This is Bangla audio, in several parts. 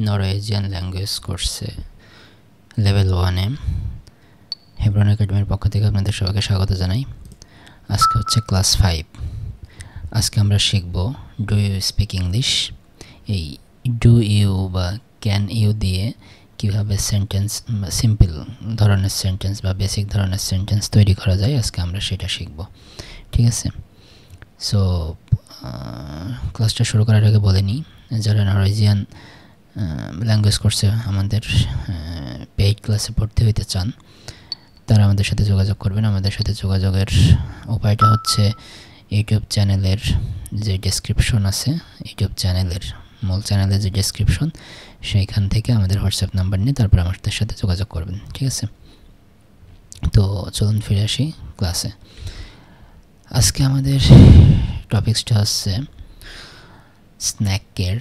নরওয়েজিয়ান ল্যাঙ্গুয়েজ কোর্সে লেভেল 1-এ হেব্রন একাডেমির পক্ষ থেকে আপনাদের সবাইকে স্বাগত জানাই। আজকে হচ্ছে ক্লাস 5। আজকে আমরা শিখব ডু ইউ স্পিক ইংলিশ। এই ডু ইউ বা ক্যান ইউ দিয়ে কীভাবে সেন্টেন্স সিম্পল ধরনের সেন্টেন্স বা বেসিক ধরনের সেন্টেন্স তৈরি করা যায়, আজকে আমরা সেটা শিখব। ঠিক আছে, সো ক্লাসটা শুরু করার আগে বলে নিই, যারা নরওয়েজিয়ান ল্যাঙ্গুয়েজ কোর্সে আমাদের পেইড ক্লাসে ভর্তি হইতে চান তারা আমাদের সাথে যোগাযোগ করবেন। আমাদের সাথে যোগাযোগের উপায়টা হচ্ছে ইউটিউব চ্যানেলের যে ডেসক্রিপশন আছে, ইউটিউব চ্যানেলের মূল চ্যানেলের যে ডেসক্রিপশন, সেইখান থেকে আমাদের হোয়াটসঅ্যাপ নাম্বার নিয়ে তারপর আমাদের সাথে যোগাযোগ করবেন। ঠিক আছে, তো চলুন ফিরে আসি ক্লাসে। আজকে আমাদের টপিক্সটা হচ্ছে স্ন্যাকের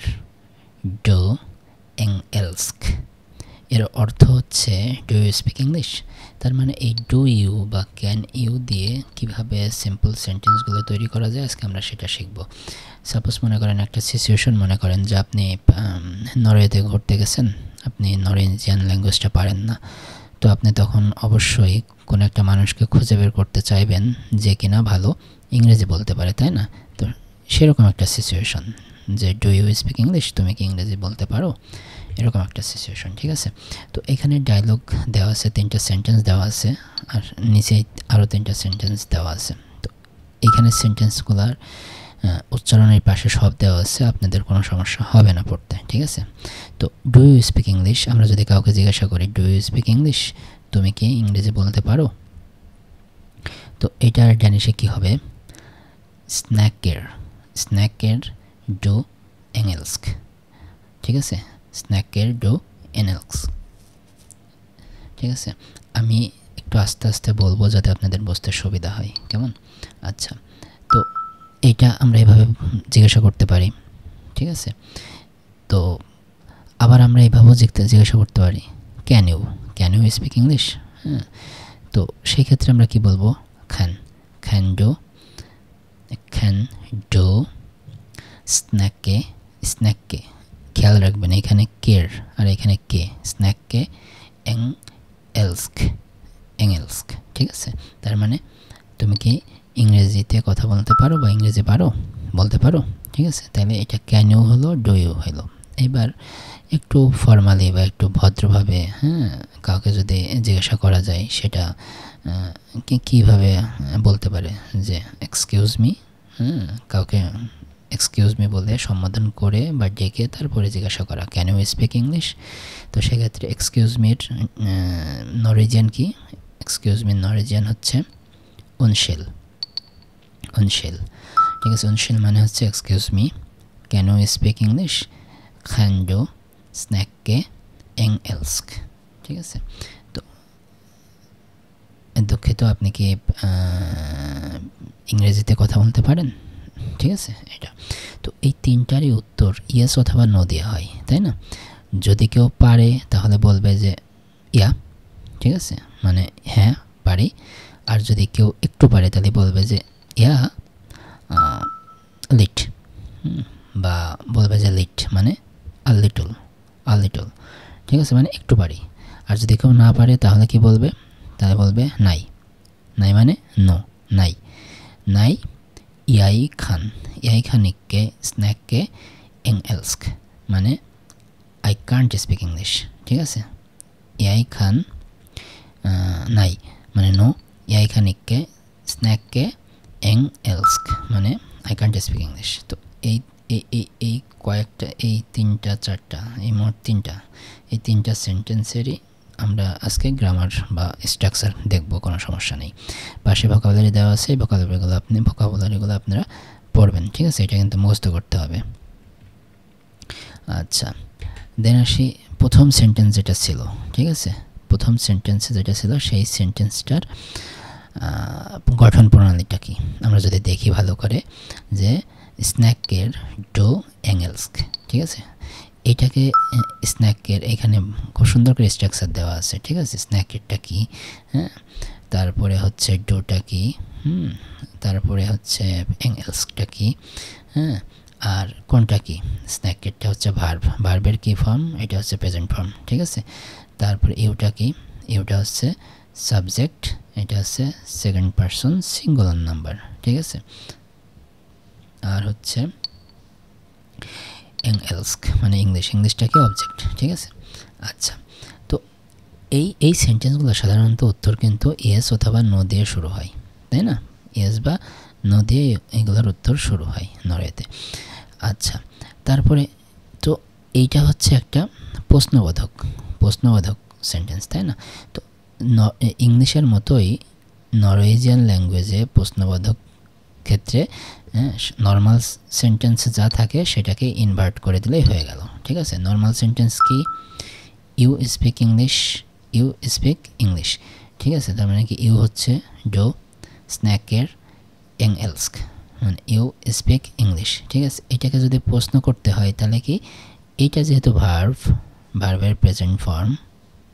ডো এংএলস্ক। এর অর্থ হচ্ছে ডু ইউ স্পিক ইংলিশ। তার মানে এই ডু ইউ বা ক্যান ইউ দিয়ে কিভাবে সিম্পল সেন্টেন্সগুলো তৈরি করা যায়, আজকে আমরা সেটা শিখব। সাপোজ মনে করেন একটা সিচুয়েশন, মনে করেন যে আপনি নরওয়েতে ঘুরতে গেছেন, আপনি নরওয়েজিয়ান ল্যাঙ্গুয়েজটা পারেন না, তো আপনি তখন অবশ্যই কোনো একটা মানুষকে খুঁজে বের করতে চাইবেন যে কিনা ভালো ইংরেজি বলতে পারে, তাই না? তো সেরকম একটা সিচুয়েশন যে ডু ইউ স্পিক ইংলিশ, তুমি কি ইংরেজি বলতে পারো, এরকম একটা সিচুয়েশন। ঠিক আছে, তো এখানে ডায়লগ দেওয়া আছে, 3টা সেন্টেন্স দেওয়া আছে, আর নিচে আরও 3টা সেন্টেন্স দেওয়া আছে। তো এখানে সেন্টেন্সগুলোর উচ্চারণের পাশে সব দেওয়া আছে, আপনাদের কোনো সমস্যা হবে না পড়তে। ঠিক আছে, তো ডু ইউ স্পিক ইংলিশ, আমরা যদি কাউকে জিজ্ঞাসা করি ডু ইউ স্পিক ইংলিশ, তুমি কি ইংরেজি বলতে পারো, তো এটার ড্যানিশে কী হবে? স্ন্যাকের ডু এংএলস্ক। ঠিক আছে, স্ন্যাকের ডু এংএলস্ক। ঠিক আছে, আমি একটু আস্তে আস্তে বলবো যাতে আপনাদের বুঝতে সুবিধা হয়, কেমন? আচ্ছা, তো এইটা আমরা এভাবে জিজ্ঞাসা করতে পারি। ঠিক আছে, তো আবার আমরা এইভাবেও জিজ্ঞাসা করতে পারি ক্যান ইউ স্পিক ইংলিশ। হ্যাঁ, তো সেই ক্ষেত্রে আমরা কি বলবো? ক্যান ডু স্ন্যাককে খেয়াল রাখবেন এখানে কের আর এখানে কে, স্ন্যাককে এংএলস্ক। ঠিক আছে, তার মানে তুমি কি ইংরেজিতে কথা বলতে পারো বা ইংরেজি বলতে পারো। ঠিক আছে, তাহলে এটা ক্যান ইউ হলো, ডু ইউ হলো। এবার একটু ফর্মালি বা একটু ভদ্রভাবে কাউকে যদি জিজ্ঞাসা করা যায়, সেটা কীভাবে বলতে পারে যে এক্সকিউজ মি। কাউকে এক্সকিউজ মি বলে সম্বোধন করে বা ডেকে তারপরে জিজ্ঞাসা করা ক্যান ইউ স্পিক ইংলিশ। তো সেক্ষেত্রে এক্সকিউজ মির নরওয়েজিয়ান কি? এক্সকিউজ মি নরওয়েজিয়ান হচ্ছে উনশেল। ঠিক আছে, উনশেল মানে হচ্ছে excuse me, can you speak English, ক্যান ডু স্ন্যাককে এংএলস্ক। ঠিক আছে, তো দুঃখিত, আপনি কি ইংরেজিতে কথা বলতে পারেন? ঠিক আছে, এটা তো এই 3টারই উত্তর ইয়েস অথবা নো দেওয়া হয়, তাই না? যদি কেউ পারে তাহলে বলবে যে ইয়া, ঠিক আছে, মানে হ্যাঁ পারি। আর যদি কেউ একটু পারে তাহলে বলবে যে ইয়া লিট, বা বলবে যে লিট মানে আ লিটল। ঠিক আছে, মানে একটু পারি। আর যদি কেউ না পারে তাহলে কি বলবে? তাহলে বলবে নাই মানে নো, নাই ইয়াই খানিককে স্ন্যাককে এংএলস্ক, মানে আই কান্ট স্পিক ইংলিশ। ঠিক আছে, ইয়াই খান নাই মানে নো, ইয়াই খানিককে স্ন্যাককে এংএলস্ক মানে আই কান্ট স্পিক ইংলিশ। তো এই কয়েকটা, এই 3টা 4টা, এই মোট 3টা সেন্টেন্সেরই আমরা আজকে গ্রামার বা স্ট্রাকচার দেখব, কোনো সমস্যা নেই। পাশে ভোকাবুলারি দেওয়া আছে, ভোকাবুলারিগুলো আপনারা পড়বেন। ঠিক আছে, এটা কিন্তু মুখস্থ করতে হবে। আচ্ছা, দেন আসি প্রথম সেন্টেন্স যেটা ছিল। ঠিক আছে, প্রথম সেন্টেন্সে যেটা ছিল সেই সেন্টেন্সটার গঠন প্রণালীটা কি আমরা যদি দেখি ভালো করে, যে স্ন্যাকের ডু এংএলস্ক। ঠিক আছে, এটাকে স্ন্যাকের এখানে খুব সুন্দর করে স্ট্রাকচার দেওয়া আছে। ঠিক আছে, স্ন্যাকেরটা কি, হ্যাঁ, তারপরে হচ্ছে ডোটা কি, তারপরে হচ্ছে এংএলস্কটা কি, হ্যাঁ, আর কোনটা কি স্ন্যাকেরটা হচ্ছে ভার্ব, ভার্বের কি ফর্ম, এটা হচ্ছে প্রেজেন্ট ফর্ম, ঠিক আছে। তারপর ইউটা কি, ইউটা হচ্ছে সাবজেক্ট, এটা হচ্ছে সেকেন্ড পারসন সিঙ্গুলার নাম্বার, ঠিক আছে। আর হচ্ছে এলস্ক মানে ইংলিশটা কি অবজেক্ট, ঠিক আছে। আচ্ছা, তো এই সেন্টেন্সগুলো সাধারণত উত্তর কিন্তু ইয়েস অথবা নো দিয়ে শুরু হয়, তাই না? ইয়েস বা নো দিয়ে এগুলোর উত্তর শুরু হয় নরওয়েতে। আচ্ছা, তারপরে তো এইটা হচ্ছে একটা প্রশ্নবোধক সেন্টেন্স, তাই না? তো ইংলিশের মতোই নরওয়েজিয়ান ল্যাঙ্গুয়েজে প্রশ্নবোধক ক্ষেত্রে নর্মাল সেন্টেন্স যা থাকে সেটাকে ইনভার্ট করে দিলেই হয়ে গেল, ঠিক আছে। নর্মাল সেন্টেন্স কি, ইউ স্পিক ইংলিশ, ঠিক আছে। তার মানে কি ইউ হচ্ছে ডো স্ন্যাকের এলস্ক, মানে ইউ স্পিক ইংলিশ, ঠিক আছে। এটাকে যদি প্রশ্ন করতে হয় তাহলে কি, এইটা যেহেতু ভার্বের প্রেজেন্ট ফর্ম,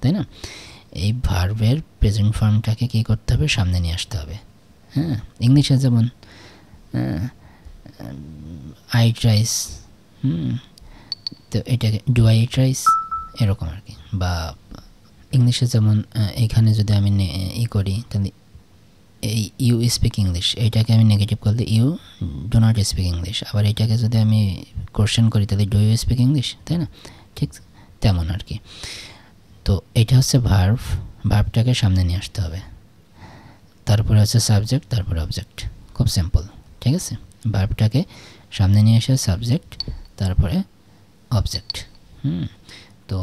তাই না? এই ভার্বের প্রেজেন্ট ফর্মটাকে কী করতে হবে, সামনে নিয়ে আসতে হবে। হ্যাঁ, ইংলিশে যেমন আই ট্রাইস, তো এটাকে ডু আই ট্রাইস, এরকম আর কি। বা ইংলিশে যেমন এখানে যদি আমি করি তাহলে এই ইউ স্পিক ইংলিশ, এইটাকে আমি নেগেটিভ করলে you do not speak English. আবার এটাকে যদি আমি কোশ্চেন করি তাহলে ডু ইউ স্পিক ইংলিশ, তাই না? ঠিক তেমন আর কি। তো এটা হচ্ছে ভার্বটাকে সামনে নিয়ে আসতে হবে, তারপরে হচ্ছে সাবজেক্ট, তারপরে অবজেক্ট, খুব সিম্পল, ঠিক আছে। ভার্বটাকে সামনে নিয়ে এসে সাবজেক্ট, তারপরে অবজেক্ট। তো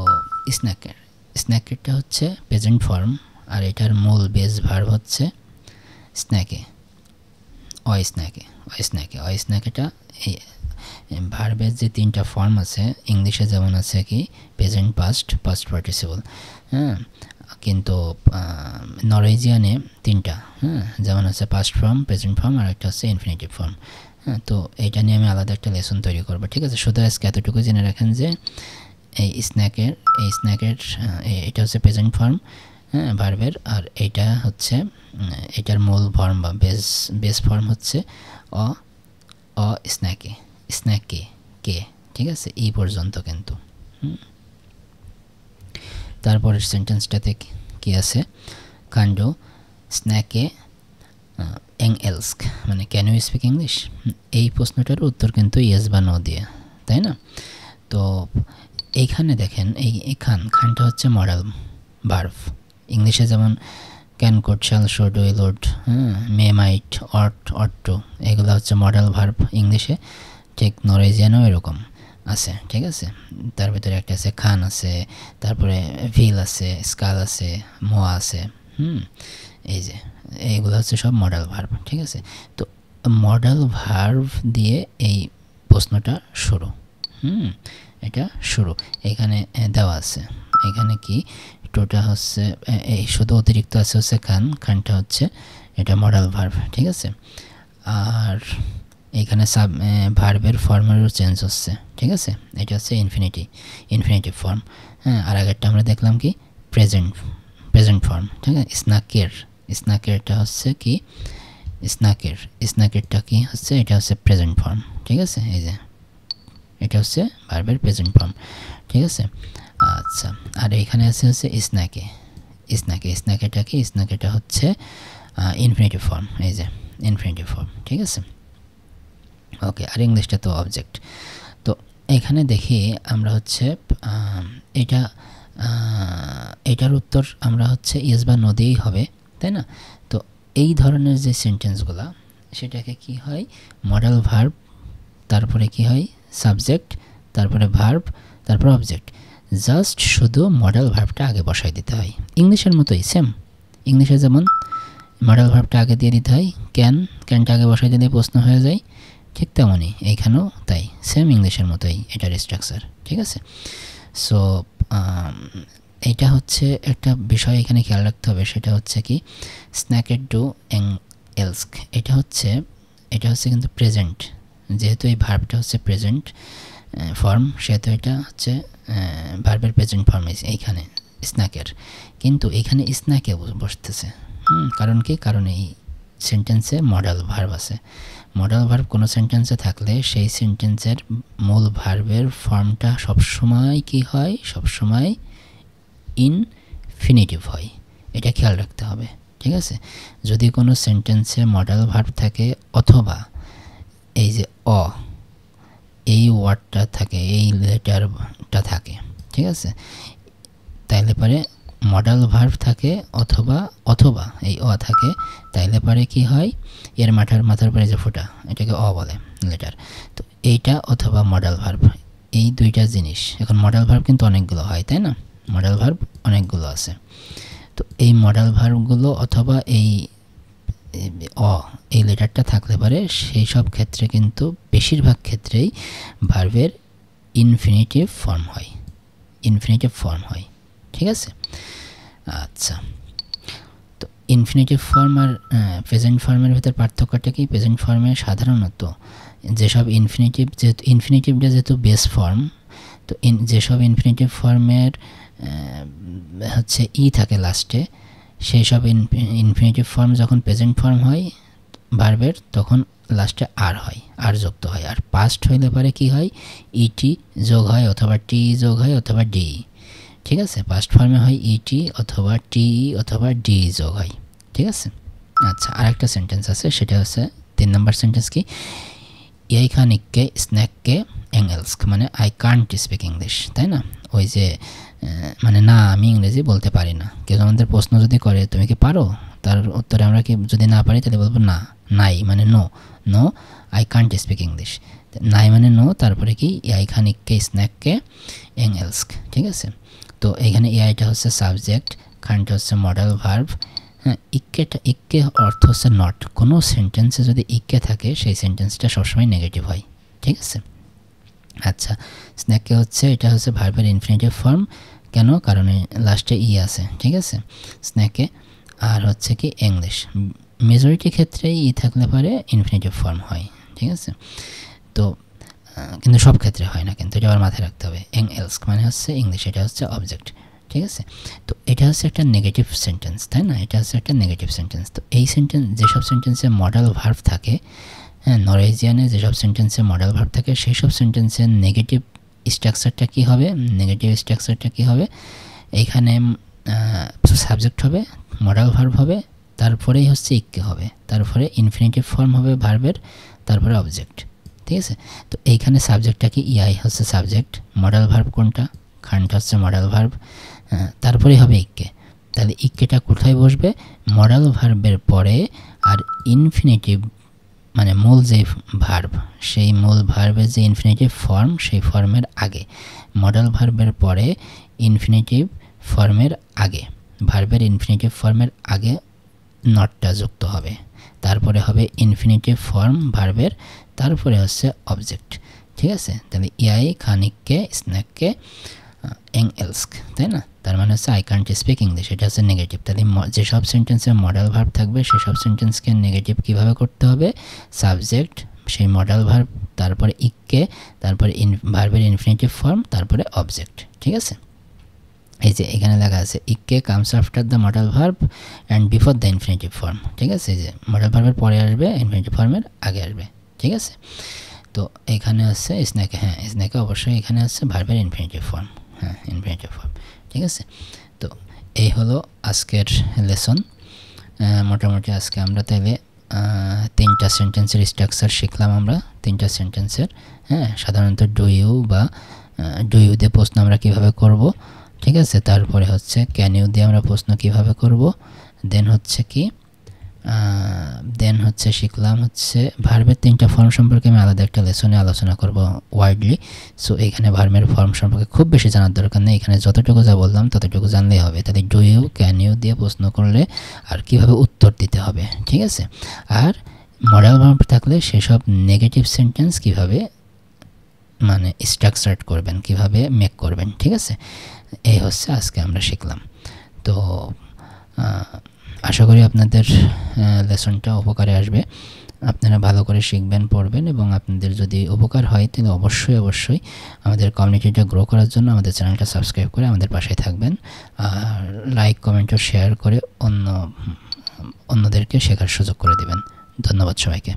স্ন্যাকেরটা হচ্ছে প্রেজেন্ট ফর্ম, আর এটার মূল বেস ভার্ব হচ্ছে স্ন্যাকেটা। এই ভার্বের যে তিনটা ফর্ম আছে ইংলিশে যেমন আছে কি প্রেজেন্ট, পাস্ট পার্টিসিপল, হ্যাঁ, কিন্তু নরওয়েজিয়ানে তিনটা, হ্যাঁ, যেমন আছে পাস্ট ফর্ম, প্রেজেন্ট ফর্ম, আর একটা হচ্ছে ইনফিনিটিভ ফর্ম। হ্যাঁ, তো এইটা নিয়ে আমি আলাদা একটা লেসন তৈরি করবো, ঠিক আছে। শুধু আজকে এতটুকু জেনে রাখেন যে এই স্ন্যাকের এটা হচ্ছে প্রেজেন্ট ফর্ম, হ্যাঁ, ভার্বের, আর এইটা হচ্ছে এটার মূল ফর্ম বা বেস ফর্ম হচ্ছে স্ন্যাকে, ঠিক আছে, এই পর্যন্ত কিন্তু। তারপরের সেন্টেন্সটাতে কি আছে, কাণ্ড স্ন্যাকে এলস্ক মানে ক্যান ইউ স্পিক ইংলিশ, এই প্রশ্নটার উত্তর কিন্তু ইয়েস বা নো দিয়ে, তাই না? তো এইখানে দেখেন খানটা হচ্ছে মডেল ভার্ব। ইংলিশে যেমন can, could, shall, should, will, would, may, might, ought to, এগুলো হচ্ছে মডেল ভার্ব ইংলিশে, ঠিক নরওয়েজিয়ানও এরকম আছে, ঠিক আছে। তার ভিতরে একটা আছে খান আছে, তারপরে ভিল আছে, স্কাল আছে, মোয়া আছে, এই যে এইগুলো হচ্ছে সব মডেল ভার্ব, ঠিক আছে। তো মডেল ভার্ব দিয়ে এই প্রশ্নটা শুরু, এটা শুরু এখানে দেওয়া আছে। এখানে কি টোটা হচ্ছে এই শুধু অতিরিক্ত আছে হচ্ছে খানটা হচ্ছে এটা মডেল ভার্ব, ঠিক আছে। আর এখানে ভার্বের ফর্মেরও চেঞ্জ হচ্ছে, ঠিক আছে। এটা হচ্ছে ইনফিনিটিভ ফর্ম, হ্যাঁ। আর আগেরটা আমরা দেখলাম কি প্রেজেন্ট ফর্ম, ঠিক আছে। স্ন্যাকেরটা হচ্ছে কি স্ন্যাকেরটা কি হচ্ছে, এটা হচ্ছে প্রেজেন্ট ফর্ম, ঠিক আছে। এই যে এটা হচ্ছে ভার্বের প্রেজেন্ট ফর্ম, ঠিক আছে। আচ্ছা, আর এখানে আছে হচ্ছে স্ন্যাকেরটা কি, স্ন্যাকেরটা হচ্ছে ইনফিনিটিভ ফর্ম, এই যে ইনফিনিটিভ ফর্ম, ঠিক আছে। ওকে, আর ইংলিশটা তো অবজেক্ট। তো এখানে দেখি আমরা হচ্ছে এটার উত্তর আমরা হচ্ছে ইয়েস বা নো দিয়েই হবে, তাই না? তো এই ধরনের যে সেন্টেন্সগুলো সেটাকে কি হয়, মডেল ভার্ব, তারপরে কি হয় সাবজেক্ট, তারপরে ভার্ব, তারপরে অবজেক্ট। জাস্ট শুধু মডেল ভার্বটা আগে বসাই দিতে হয়, ইংলিশের মতোই সেম। ইংলিশে যেমন মডেল ভার্বটা আগে দিয়ে দিতে হয়, ক্যানটা আগে বসাই দিলে প্রশ্ন হয়ে যায়, ঠিক তেমনই এইখানেও তাই, সেম ইংলিশের মতোই এটার স্ট্রাকচার, ঠিক আছে। সো এইটা হচ্ছে একটা বিষয় এখানে খেয়াল রাখতে হবে, সেটা হচ্ছে কি স্ন্যাকের ডু এলস্ক, এটা হচ্ছে কিন্তু প্রেজেন্ট, যেহেতু এই ভার্বটা হচ্ছে প্রেজেন্ট ফর্ম, সেহেতু এটা হচ্ছে ভার্বের প্রেজেন্ট ফর্ম এইখানে স্ন্যাকের, কিন্তু এখানে স্ন্যাকে বসতেছে, কারণ কি, কারণ এই সেন্টেন্সে মডেল ভার্ব আছে, মডাল ভার্ব কোনো সেন্টেন্সে থাকলে সেই সেন্টেন্সের মূল ভার্বের ফর্মটা সবসময় কি হয়, সবসময় ইনফিনিটিভ হয়। এটা খেয়াল রাখতে হবে, ঠিক আছে। যদি কোনো সেন্টেন্সে মডাল ভার্ব থাকে অথবা এই যে এই ওয়ার্ডটা থাকে, এই লেটারটা থাকে, ঠিক আছে, তাইলে পরে মডাল ভার্ব থাকে অথবা এই থাকে, তাইলে পরে কি হয়, এর মাথার উপরে যে ফোঁটা এটাকে বলে লেটার। তো এইটা অথবা মডাল ভার্ব, এই দুইটা জিনিস। এখন মডাল ভার্ব কিন্তু অনেকগুলো হয়, তাই না? মডাল ভার্ব অনেকগুলো আছে। তো এই মডাল ভার্বগুলো অথবা এই লেটারটা থাকলে পারে সেই সব ক্ষেত্রে কিন্তু বেশিরভাগ ক্ষেত্রেই ভার্বের ইনফিনিটিভ ফর্ম হয়, ঠিক আছে। আচ্ছা, তো ইনফিনিটিভ ফর্ম আর প্রেজেন্ট ফর্মের ভিতর পার্থক্যটা কি? প্রেজেন্ট ফর্মে সাধারণত যেসব ইনফিনিটিভটা যেহেতু বেস ফর্ম, তো যেসব ইনফিনিটিভ ফর্মের হচ্ছে থাকে লাস্টে, সেই সব ইনফিনিটিভ ফর্ম যখন প্রেজেন্ট ফর্ম হয় ভার্বের, তখন লাস্টে আর যুক্ত হয়। আর পাস্ট হইলে পরে কি হয়, ইটি যোগ হয় অথবা টি যোগ হয় অথবা ডি, ঠিক আছে। পাস্ট ফর্মে হয় ইটি অথবা টি অথবা ডি যোগ হয়, ঠিক আছে। আচ্ছা, আরেকটা সেন্টেন্স আছে, সেটা হচ্ছে 3 নম্বর সেন্টেন্স কি, ইয়াই খান ইককে স্ন্যাককে এঙ্গেলস্ক, মানে আই কান্ট স্পিক ইংলিশ, তাই না? ওই যে মানে না, আমি ইংরেজি বলতে পারি না। কেউ আমাদের প্রশ্ন যদি করে তুমি কি পারো, তার উত্তরে আমরা কি যদি না পারি তাহলে বলবো নাই মানে no I can't speak English. নাই মানে নো, তারপরে কি ইয়াই খান ইককে স্ন্যাককে এঙ্গেলস্ক, ঠিক আছে। তো এখানে ইয়াইটা হচ্ছে সাবজেক্ট, খানটা হচ্ছে মডাল ভার্ব। হ্যাঁ, ইক্কে অর্থ হচ্ছে নট। কোনো সেন্টেন্সে যদি ইক্কে থাকে সেই সেন্টেন্সটা সবসময় নেগেটিভ হয়, ঠিক আছে। আচ্ছা, স্ন্যাকে হচ্ছে, এটা হচ্ছে ভার্বের ইনফিনিটিভ ফর্ম। কেন? কারণ লাস্টে আছে, ঠিক আছে, স্ন্যাকে। আর হচ্ছে কি ইংলিশ, মেজরিটি ক্ষেত্রে থাকলে পারে ইনফিনিটিভ ফর্ম হয়, ঠিক আছে। তো কিন্তু সব ক্ষেত্রে হয় না, কিন্তু এটা আবার মাথায় রাখতে হবে। এলস্ক মানে হচ্ছে ইংলিশ, এটা হচ্ছে অবজেক্ট, ঠিক আছে। তো এটা হচ্ছে একটা নেগেটিভ সেন্টেন্স, তাই না? এটা হচ্ছে একটা নেগেটিভ সেন্টেন্স। তো এই যেসব সেন্টেন্সে মডাল ভার্ব থাকে, হ্যাঁ, নরওয়েজিয়ানে যেসব সেন্টেন্সে মডাল ভার্ব থাকে সেই সব সেন্টেন্সের নেগেটিভ স্ট্রাকচারটা কী হবে? এইখানে সাবজেক্ট হবে, মডাল ভার্ব হবে, তারপরেই হচ্ছে ইক্কে হবে, তারপরে ইনফিনিটিভ ফর্ম হবে ভার্বের, তারপরে অবজেক্ট, ঠিক আছে। তো এইখানে সাবজেক্টটা কি, ইয়াই হচ্ছে সাবজেক্ট, মডাল ভার্ব কোনটা, খানটা হচ্ছে মডাল ভার্ব, তারপরেই হবে ইক্কে। তাহলে ইক্কেটা কোথায় বসবে? মডাল ভার্বের পরে, আর ইনফিনিটিভ মানে মূল যে ভার্ব, সেই মূল ভার্বের যে ইনফিনিটিভ ফর্ম, সেই ফর্মের আগে। মডাল ভার্বের পরে ইনফিনিটিভ ফর্মের আগে, ভার্বের ইনফিনিটিভ ফর্মের আগে নটটা যুক্ত হবে, তারপরে হবে ইনফিনিটিভ ফর্ম ভার্বের, তারপরে হচ্ছে অবজেক্ট, ঠিক আছে। তাহলে ইয়াই খানিককে স্ন্যাককে এলস্ক, তাই না? তার মানে হচ্ছে আই কান্ট স্পিক ইংলিশ, এটা হচ্ছে নেগেটিভ। তাহলে যেসব সেন্টেন্সে মডাল ভার্ব থাকবে সেসব সেন্টেন্সকে নেগেটিভ কীভাবে করতে হবে? সাবজেক্ট, সেই মডাল ভার্ব, তারপরে ইককে, তারপরে ভার্বের ইনফিনিটিভ ফর্ম, তারপরে অবজেক্ট, ঠিক আছে। এই যে এখানে লেখা আছে ইককে comes after the modal verb and before the infinitive form, ঠিক আছে। এই যে মডাল ভার্বের পরে আসবে, ইনফিনিটিভ ফর্মের আগে আসবে, ঠিক আছে। তো এখানে হচ্ছে স্ন্যাকে, হ্যাঁ স্ন্যাকে অবশ্যই এখানে হচ্ছে ভার্বের ইনফিনিটিভ ফর্ম, হ্যাঁ ইনফিনিটিভ ফর্ম, ঠিক আছে। তো এই হলো আজকের লেসন। মোটামুটি আজকে আমরা তাহলে 3টা সেন্টেন্সের স্ট্রাকচার শিখলাম আমরা, 3টা সেন্টেন্সের। হ্যাঁ, সাধারণত ডু ইউ বা ডু ইউ দিয়ে প্রশ্ন আমরা কীভাবে করব, ঠিক আছে। তারপরে হচ্ছে ক্যান ইউ দিয়ে আমরা প্রশ্ন কীভাবে করব। দেন হচ্ছে শিখলাম হচ্ছে ভার্বের 3টা ফর্ম সম্পর্কে আমি আলাদা একটা লেসনে আলোচনা করব ওয়াইডলি। সো এখানে ভার্বের ফর্ম সম্পর্কে খুব বেশি জানার দরকার নেই, এখানে যতটুকু যা বললাম ততটুকু জানলেই হবে। তাহলে ডু ইউ, ক্যান ইউ দিয়ে প্রশ্ন করলে আর কীভাবে উত্তর দিতে হবে, ঠিক আছে। আর মডাল ভার্ব থাকলে সেসব নেগেটিভ সেন্টেন্স কীভাবে মানে স্ট্রাকচার করবেন, কীভাবে মেক করবেন, ঠিক আছে। এই হচ্ছে আজকে আমরা শিখলাম। তো আশা করি আপনাদের লেসনটা উপকারে আসবে, আপনারা ভালো করে শিখবেন, পড়বেন, এবং আপনাদের যদি উপকার হয় তাহলে অবশ্যই আমাদের কমিউনিটিটা গ্রো করার জন্য আমাদের চ্যানেলটা সাবস্ক্রাইব করে আমাদের পাশে থাকবেন, আর লাইক, কমেন্ট ও শেয়ার করে অন্যদেরকে শেখার সুযোগ করে দেবেন। ধন্যবাদ সবাইকে।